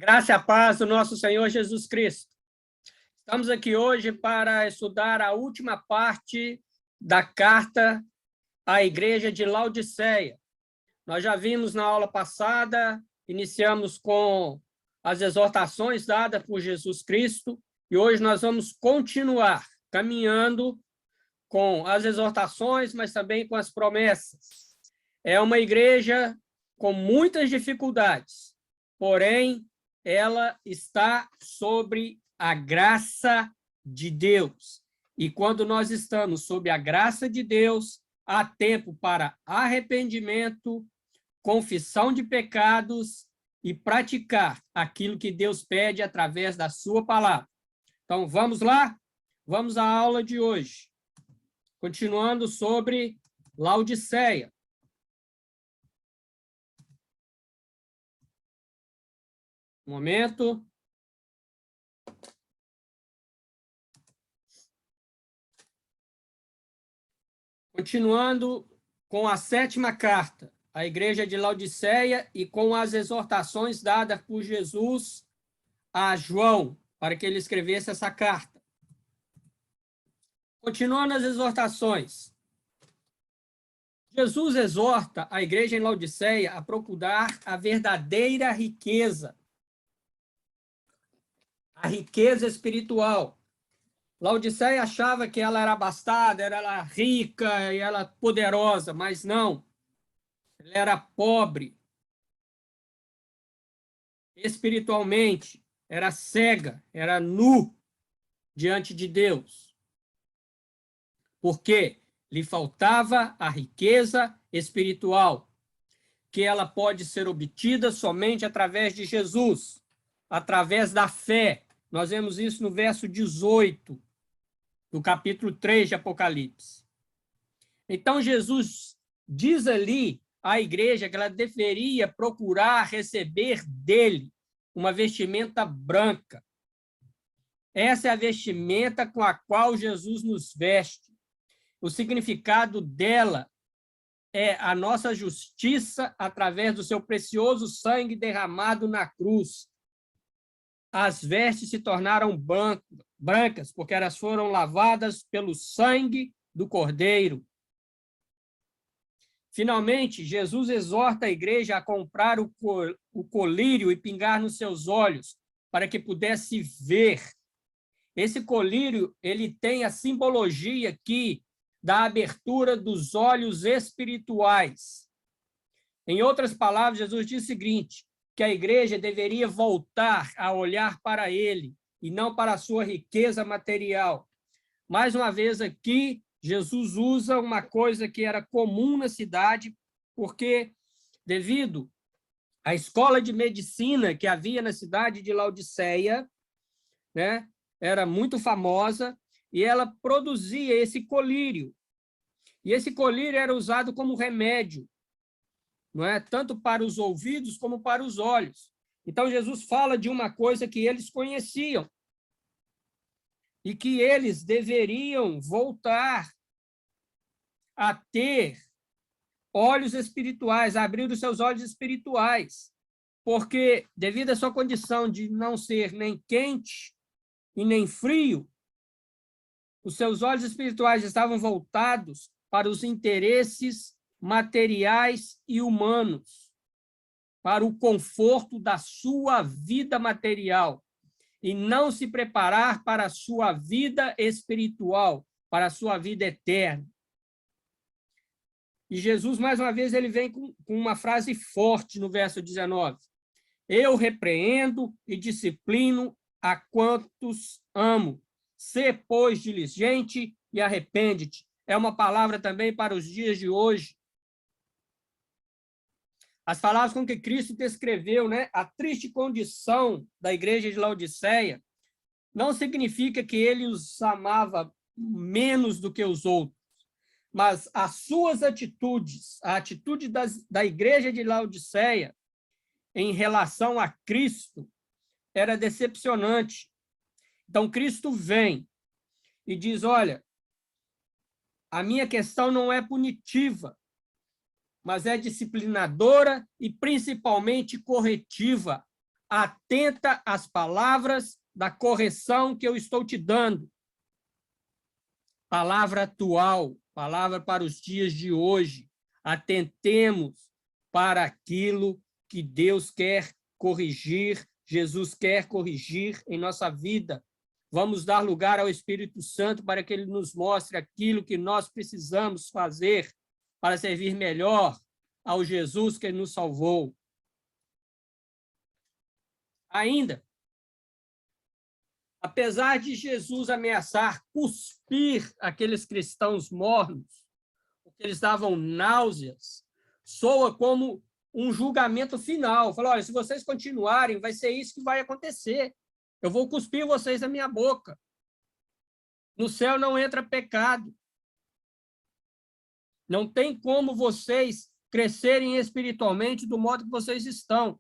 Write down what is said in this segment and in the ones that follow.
Graça e a paz do nosso Senhor Jesus Cristo. Estamos aqui hoje para estudar a última parte da carta à igreja de Laodiceia. Nós já vimos na aula passada, iniciamos com as exortações dadas por Jesus Cristo, e hoje nós vamos continuar caminhando com as exortações, mas também com as promessas. É uma igreja com muitas dificuldades, porém, ela está sobre a graça de Deus. E quando nós estamos sob a graça de Deus, há tempo para arrependimento, confissão de pecados e praticar aquilo que Deus pede através da sua palavra. Então, vamos lá? Vamos à aula de hoje. Continuando sobre Laodiceia. Um momento. Continuando com a 7ª carta, à igreja de Laodiceia, e com as exortações dadas por Jesus a João, para que ele escrevesse essa carta. Continuando as exortações. Jesus exorta a igreja em Laodiceia a procurar a verdadeira riqueza, a riqueza espiritual. Laodiceia achava que ela era abastada, era rica e ela poderosa, mas não. Ela era pobre espiritualmente, era cega, era nu diante de Deus. Porque lhe faltava a riqueza espiritual, que ela pode ser obtida somente através de Jesus, através da fé. Nós vemos isso no verso 18 do capítulo 3 de Apocalipse. Então, Jesus diz ali à igreja que ela deveria procurar receber dele uma vestimenta branca. Essa é a vestimenta com a qual Jesus nos veste. O significado dela é a nossa justiça através do seu precioso sangue derramado na cruz. As vestes se tornaram brancas, porque elas foram lavadas pelo sangue do Cordeiro. Finalmente, Jesus exorta a igreja a comprar o colírio e pingar nos seus olhos, para que pudesse ver. Esse colírio, ele tem a simbologia aqui da abertura dos olhos espirituais. Em outras palavras, Jesus diz o seguinte, que a igreja deveria voltar a olhar para ele e não para a sua riqueza material. Mais uma vez aqui, Jesus usa uma coisa que era comum na cidade, porque devido à escola de medicina que havia na cidade de Laodiceia, né, era muito famosa, e ela produzia esse colírio. E esse colírio era usado como remédio, não é? Tanto para os ouvidos como para os olhos. Então, Jesus fala de uma coisa que eles conheciam e que eles deveriam voltar a ter olhos espirituais, a abrir os seus olhos espirituais, porque, devido à sua condição de não ser nem quente e nem frio, os seus olhos espirituais estavam voltados para os interesses materiais e humanos, para o conforto da sua vida material, e não se preparar para a sua vida espiritual, para a sua vida eterna. E Jesus, mais uma vez, ele vem com uma frase forte no verso 19. Eu repreendo e disciplino a quantos amo. Sê, pois, diligente e arrepende-te. É uma palavra também para os dias de hoje. As palavras com que Cristo descreveu, né, a triste condição da igreja de Laodiceia, não significa que ele os amava menos do que os outros, mas as suas atitudes, a atitude da igreja de Laodiceia em relação a Cristo era decepcionante. Então, Cristo vem e diz, olha, a minha questão não é punitiva, mas é disciplinadora e principalmente corretiva. atenta às palavras da correção que eu estou te dando. Palavra atual, palavra para os dias de hoje. Atentemos para aquilo que Deus quer corrigir, Jesus quer corrigir em nossa vida. Vamos dar lugar ao Espírito Santo para que ele nos mostre aquilo que nós precisamos fazer para servir melhor ao Jesus que nos salvou. Ainda, apesar de Jesus ameaçar cuspir aqueles cristãos mornos, porque eles davam náuseas, soa como um julgamento final. Falou, olha, se vocês continuarem, vai ser isso que vai acontecer. Eu vou cuspir vocês na minha boca. No céu não entra pecado. Não tem como vocês crescerem espiritualmente do modo que vocês estão.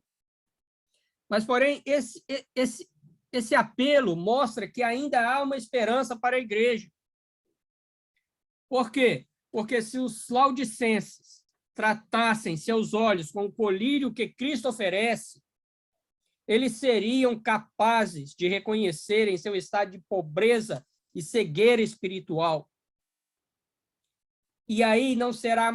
Mas, porém, esse apelo mostra que ainda há uma esperança para a igreja. Por quê? Porque se os laodicenses tratassem seus olhos com o colírio que Cristo oferece, eles seriam capazes de reconhecerem seu estado de pobreza e cegueira espiritual. E aí não será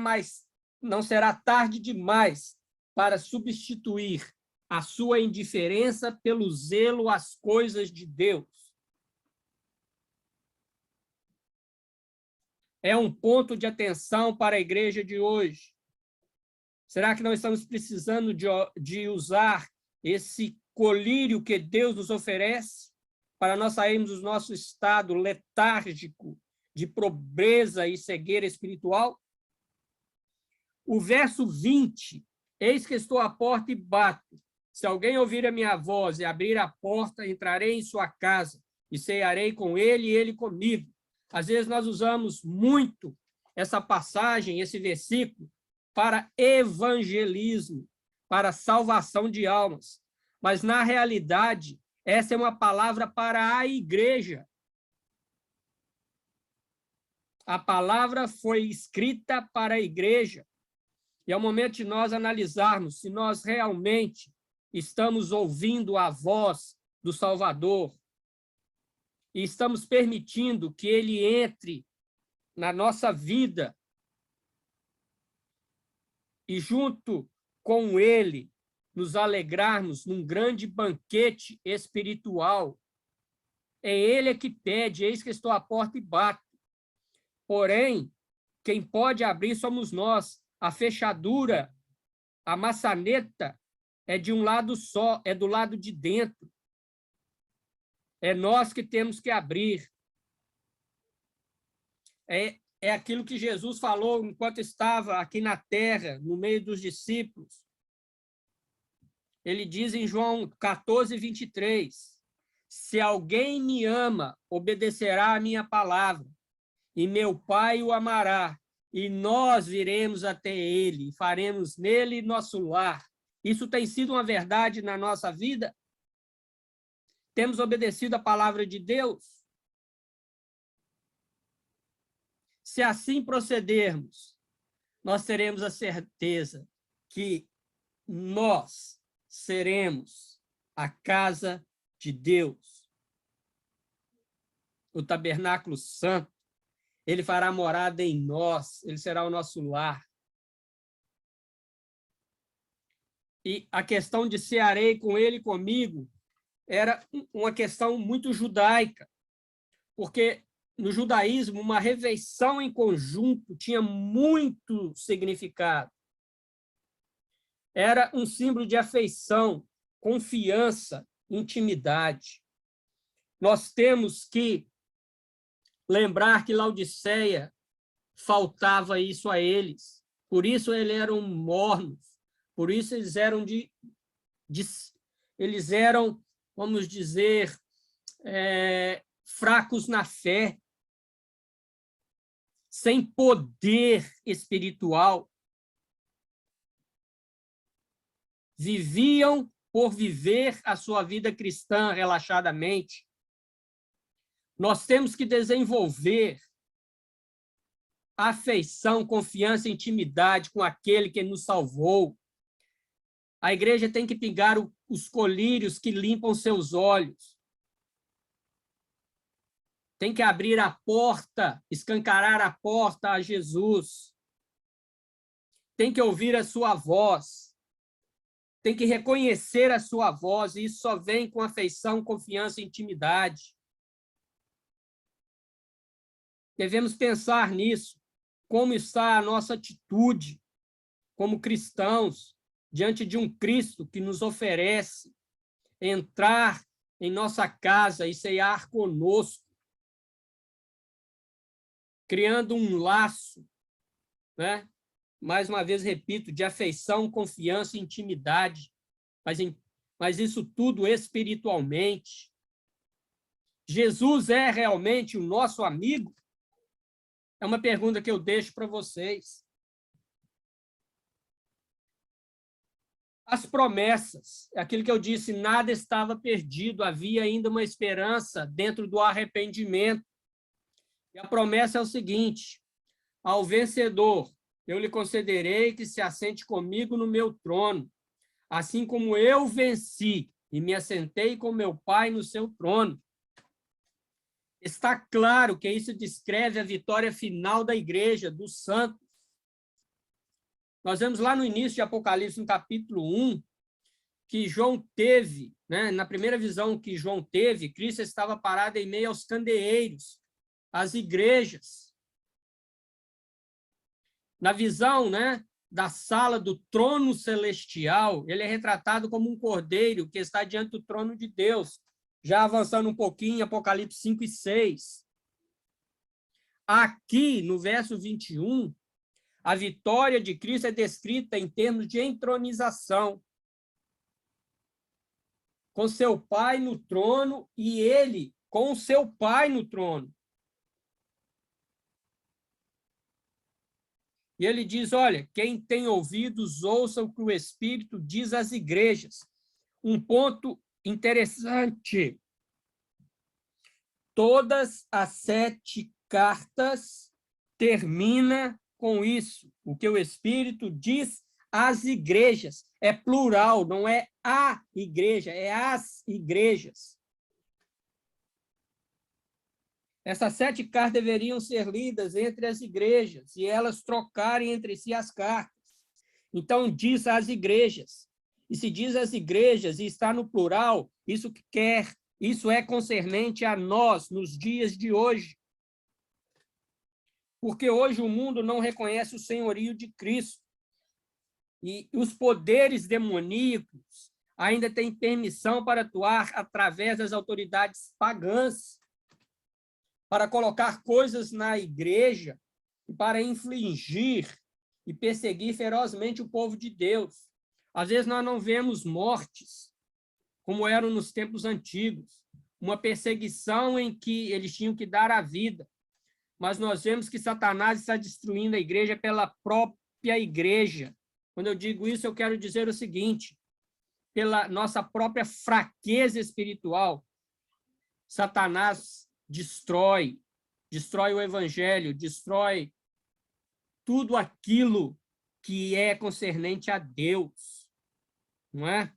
tarde demais para substituir a sua indiferença pelo zelo às coisas de Deus. É um ponto de atenção para a igreja de hoje. Será que nós estamos precisando de usar esse colírio que Deus nos oferece para nós sairmos do nosso estado letárgico de pobreza e cegueira espiritual? O verso 20, eis que estou à porta e bato. Se alguém ouvir a minha voz e abrir a porta, entrarei em sua casa e cearei com ele e ele comigo. Às vezes nós usamos muito essa passagem, esse versículo, para evangelismo, para salvação de almas. Mas, na realidade, essa é uma palavra para a igreja. A palavra foi escrita para a igreja. E é o momento de nós analisarmos se nós realmente estamos ouvindo a voz do Salvador e estamos permitindo que ele entre na nossa vida e, junto com ele, nos alegrarmos num grande banquete espiritual. É ele que pede, eis que estou à porta e bato. Porém, quem pode abrir somos nós. A fechadura, a maçaneta, é de um lado só, é do lado de dentro. É nós que temos que abrir. É aquilo que Jesus falou enquanto estava aqui na terra, no meio dos discípulos. Ele diz em João 14, 23, se alguém me ama, obedecerá à minha palavra, e meu Pai o amará, e nós viremos até ele, e faremos nele nosso lar. Isso tem sido uma verdade na nossa vida? Temos obedecido a palavra de Deus? Se assim procedermos, nós teremos a certeza que nós seremos a casa de Deus. O tabernáculo santo, ele fará morada em nós, ele será o nosso lar. E a questão de cearei com ele e comigo era uma questão muito judaica, porque no judaísmo uma refeição em conjunto tinha muito significado. Era um símbolo de afeição, confiança, intimidade. Nós temos que lembrar que Laodiceia faltava isso a eles. Por isso eles eram mornos. Por isso eles eram, vamos dizer, fracos na fé, sem poder espiritual. Viviam por viver a sua vida cristã relaxadamente. Nós temos que desenvolver afeição, confiança e intimidade com aquele que nos salvou. A igreja tem que pingar os colírios que limpam seus olhos. Tem que abrir a porta, escancarar a porta a Jesus. Tem que ouvir a sua voz. Tem que reconhecer a sua voz, e isso só vem com afeição, confiança e intimidade. Devemos pensar nisso. Como está a nossa atitude como cristãos diante de um Cristo que nos oferece entrar em nossa casa e ceiar conosco, criando um laço, né? Mais uma vez repito, de afeição, confiança e intimidade, mas isso tudo espiritualmente. Jesus é realmente o nosso amigo? É uma pergunta que eu deixo para vocês. As promessas, aquilo que eu disse, nada estava perdido, havia ainda uma esperança dentro do arrependimento. E a promessa é o seguinte: ao vencedor, eu lhe concederei que se assente comigo no meu trono, assim como eu venci e me assentei com meu Pai no seu trono. Está claro que isso descreve a vitória final da igreja, dos santos. Nós vemos lá no início de Apocalipse, no capítulo 1, que João teve, né? Na primeira visão que João teve, Cristo estava parado em meio aos candeeiros, às igrejas. Na visão, né, da sala do trono celestial, ele é retratado como um cordeiro que está diante do trono de Deus. Já avançando um pouquinho, Apocalipse 5 e 6. Aqui, no verso 21, a vitória de Cristo é descrita em termos de entronização, com seu Pai no trono e ele com seu Pai no trono. E ele diz, olha, quem tem ouvidos, ouça o que o Espírito diz às igrejas. Um ponto interessante. Todas as 7 cartas terminam com isso, o que o Espírito diz às igrejas. É plural, não é a igreja, é as igrejas. Essas 7 cartas deveriam ser lidas entre as igrejas e elas trocarem entre si as cartas. Então, diz às igrejas. E se diz às igrejas e está no plural, isso é concernente a nós nos dias de hoje. Porque hoje o mundo não reconhece o senhorio de Cristo. E os poderes demoníacos ainda têm permissão para atuar através das autoridades pagãs, para colocar coisas na igreja e para infligir e perseguir ferozmente o povo de Deus. Às vezes nós não vemos mortes, como eram nos tempos antigos, uma perseguição em que eles tinham que dar a vida, mas nós vemos que Satanás está destruindo a igreja pela própria igreja. Quando eu digo isso, eu quero dizer o seguinte: pela nossa própria fraqueza espiritual, Satanás destrói o evangelho, destrói tudo aquilo que é concernente a Deus, não é?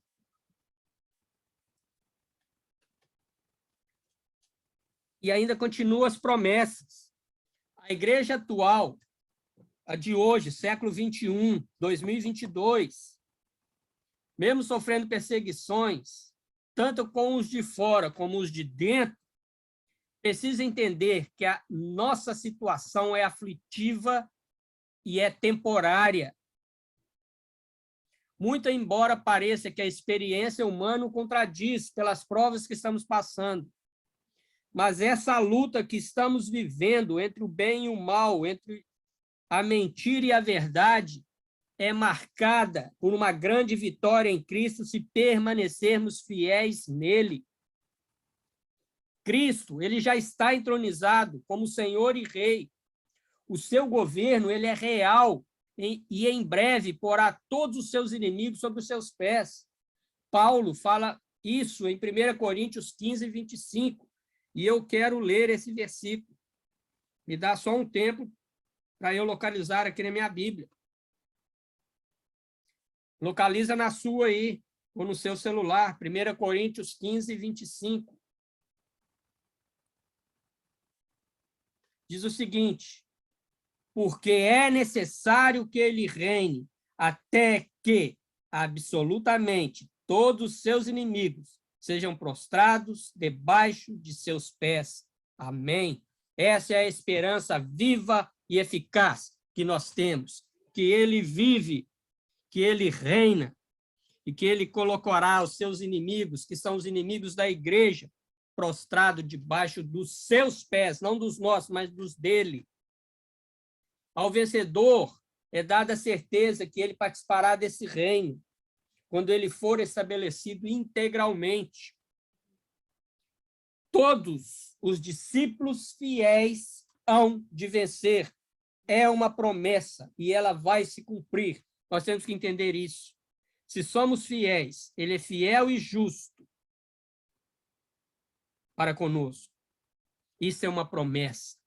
E ainda continua as promessas. A igreja atual, a de hoje, século 21, 2022, mesmo sofrendo perseguições, tanto com os de fora como os de dentro, precisa entender que a nossa situação é aflitiva e é temporária. Muito embora pareça que a experiência humana o contradiz pelas provas que estamos passando, mas essa luta que estamos vivendo entre o bem e o mal, entre a mentira e a verdade, é marcada por uma grande vitória em Cristo se permanecermos fiéis nele. Cristo, ele já está entronizado como Senhor e Rei. O seu governo, ele é real e em breve porá todos os seus inimigos sob os seus pés. Paulo fala isso em 1 Coríntios 15, 25, e eu quero ler esse versículo. Me dá só um tempo para eu localizar aqui na minha Bíblia. Localiza na sua aí, ou no seu celular, 1 Coríntios 15, 25. Diz o seguinte: porque é necessário que ele reine até que absolutamente todos os seus inimigos sejam prostrados debaixo de seus pés. Amém. Essa é a esperança viva e eficaz que nós temos, que ele vive, que ele reina e que ele colocará os seus inimigos, que são os inimigos da igreja, prostrado debaixo dos seus pés, não dos nossos, mas dos dele. Ao vencedor é dada a certeza que ele participará desse reino, quando ele for estabelecido integralmente. Todos os discípulos fiéis hão de vencer. É uma promessa e ela vai se cumprir. Nós temos que entender isso. Se somos fiéis, ele é fiel e justo para conosco. Isso é uma promessa.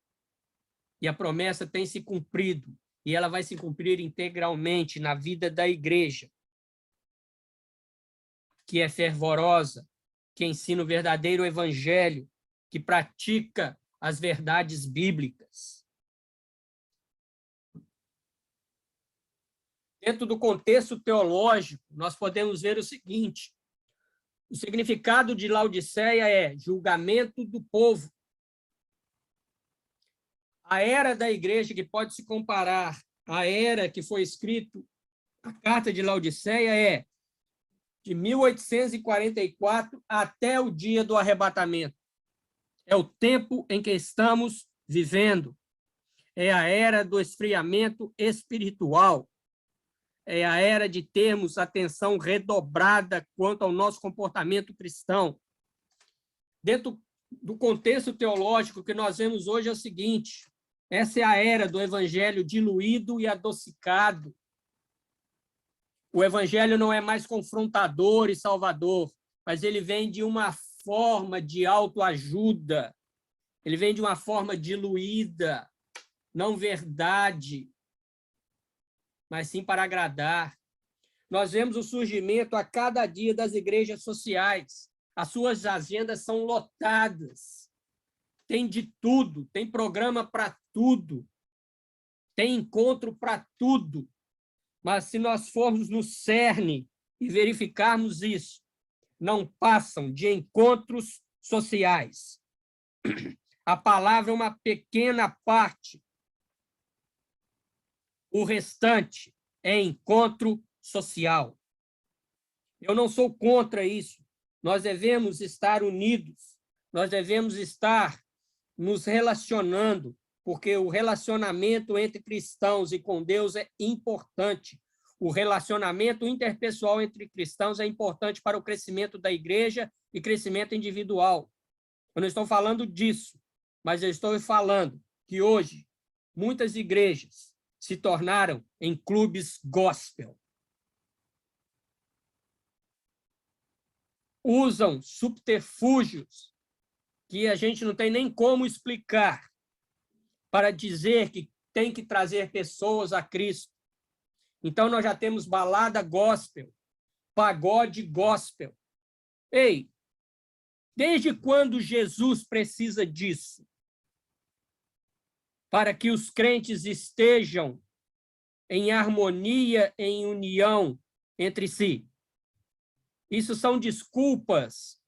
E a promessa tem se cumprido. E ela vai se cumprir integralmente na vida da igreja, que é fervorosa, que ensina o verdadeiro evangelho, que pratica as verdades bíblicas. Dentro do contexto teológico, nós podemos ver o seguinte: o significado de Laodiceia é julgamento do povo. A era da igreja, que pode se comparar à era que foi escrito a carta de Laodiceia, é de 1844 até o dia do arrebatamento. É o tempo em que estamos vivendo. É a era do esfriamento espiritual. É a era de termos atenção redobrada quanto ao nosso comportamento cristão. Dentro do contexto teológico que nós vemos hoje é o seguinte: essa é a era do evangelho diluído e adocicado. O evangelho não é mais confrontador e salvador, mas ele vem de uma forma de autoajuda. Ele vem de uma forma diluída, não verdade, mas sim para agradar. Nós vemos o surgimento a cada dia das igrejas sociais. As suas agendas são lotadas. Tem de tudo, tem programa para tudo, tem encontro para tudo. Mas se nós formos no cerne e verificarmos isso, não passam de encontros sociais. A palavra é uma pequena parte. O restante é encontro social. Eu não sou contra isso. Nós devemos estar unidos. Nós devemos estar nos relacionando, porque o relacionamento entre cristãos e com Deus é importante. O relacionamento interpessoal entre cristãos é importante para o crescimento da igreja e crescimento individual. Eu não estou falando disso, mas eu estou falando que hoje muitas igrejas se tornaram em clubes gospel. Usam subterfúgios que a gente não tem nem como explicar para dizer que tem que trazer pessoas a Cristo. Então, nós já temos balada gospel, pagode gospel. Ei, desde quando Jesus precisa disso? Para que os crentes estejam em harmonia, em união entre si. Isso são desculpas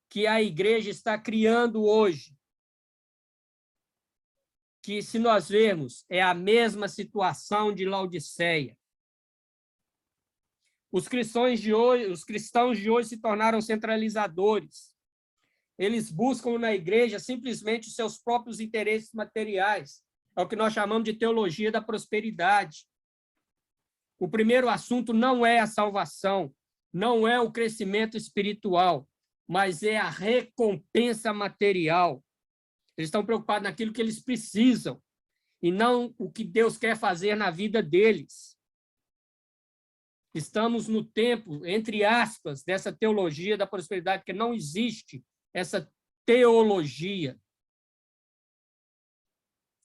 que a igreja está criando hoje, que, se nós vermos, é a mesma situação de Laodiceia. Os cristãos de hoje se tornaram centralizadores. Eles buscam na igreja simplesmente os seus próprios interesses materiais. É o que nós chamamos de teologia da prosperidade. O primeiro assunto não é a salvação, não é o crescimento espiritual, mas é a recompensa material. Eles estão preocupados naquilo que eles precisam e não o que Deus quer fazer na vida deles. Estamos no tempo, entre aspas, dessa teologia da prosperidade, porque não existe essa teologia.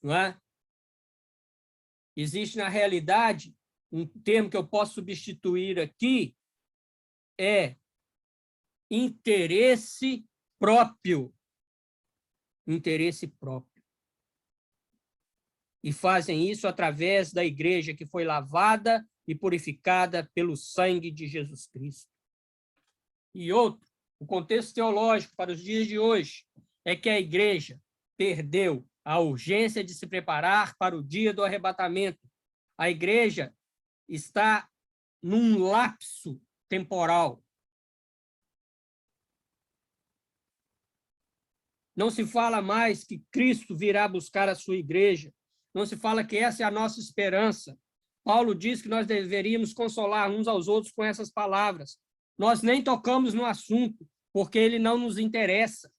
Não é? Existe, na realidade, um termo que eu posso substituir aqui é interesse próprio. Interesse próprio. E fazem isso através da igreja que foi lavada e purificada pelo sangue de Jesus Cristo. E outro, o contexto teológico para os dias de hoje é que a igreja perdeu a urgência de se preparar para o dia do arrebatamento. A igreja está num lapso temporal. Não se fala mais que Cristo virá buscar a sua igreja. Não se fala que essa é a nossa esperança. Paulo diz que nós deveríamos consolar uns aos outros com essas palavras. Nós nem tocamos no assunto, porque ele não nos interessa.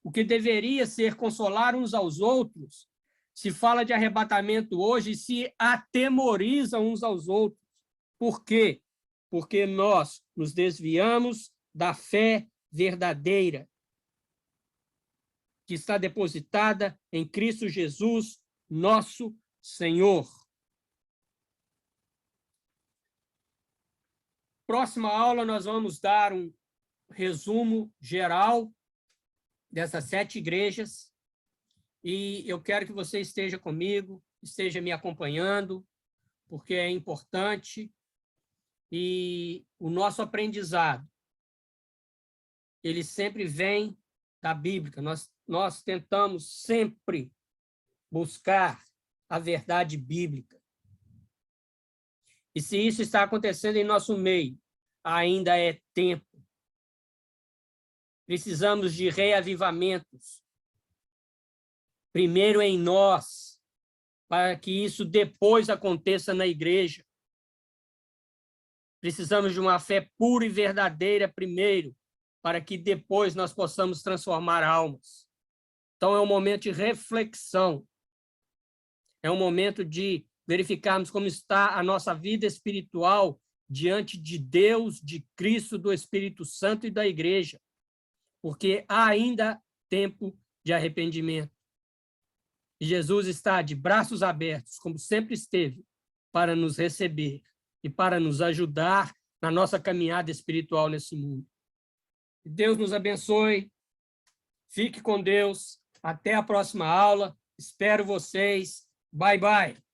O que deveria ser consolar uns aos outros, se fala de arrebatamento hoje, se atemoriza uns aos outros. Por quê? Porque nós nos desviamos da fé verdadeira, que está depositada em Cristo Jesus, nosso Senhor. Próxima aula, nós vamos dar um resumo geral dessas 7 igrejas, e eu quero que você esteja comigo, esteja me acompanhando, porque é importante, e o nosso aprendizado, ele sempre vem da Bíblia. Nós tentamos sempre buscar a verdade bíblica. E se isso está acontecendo em nosso meio, ainda é tempo. Precisamos de reavivamentos. Primeiro em nós, para que isso depois aconteça na igreja. Precisamos de uma fé pura e verdadeira primeiro, para que depois nós possamos transformar almas. Então, é um momento de reflexão. É um momento de verificarmos como está a nossa vida espiritual diante de Deus, de Cristo, do Espírito Santo e da igreja. Porque há ainda tempo de arrependimento. E Jesus está de braços abertos, como sempre esteve, para nos receber e para nos ajudar na nossa caminhada espiritual nesse mundo. Que Deus nos abençoe. Fique com Deus. Até a próxima aula. Espero vocês. Bye, bye.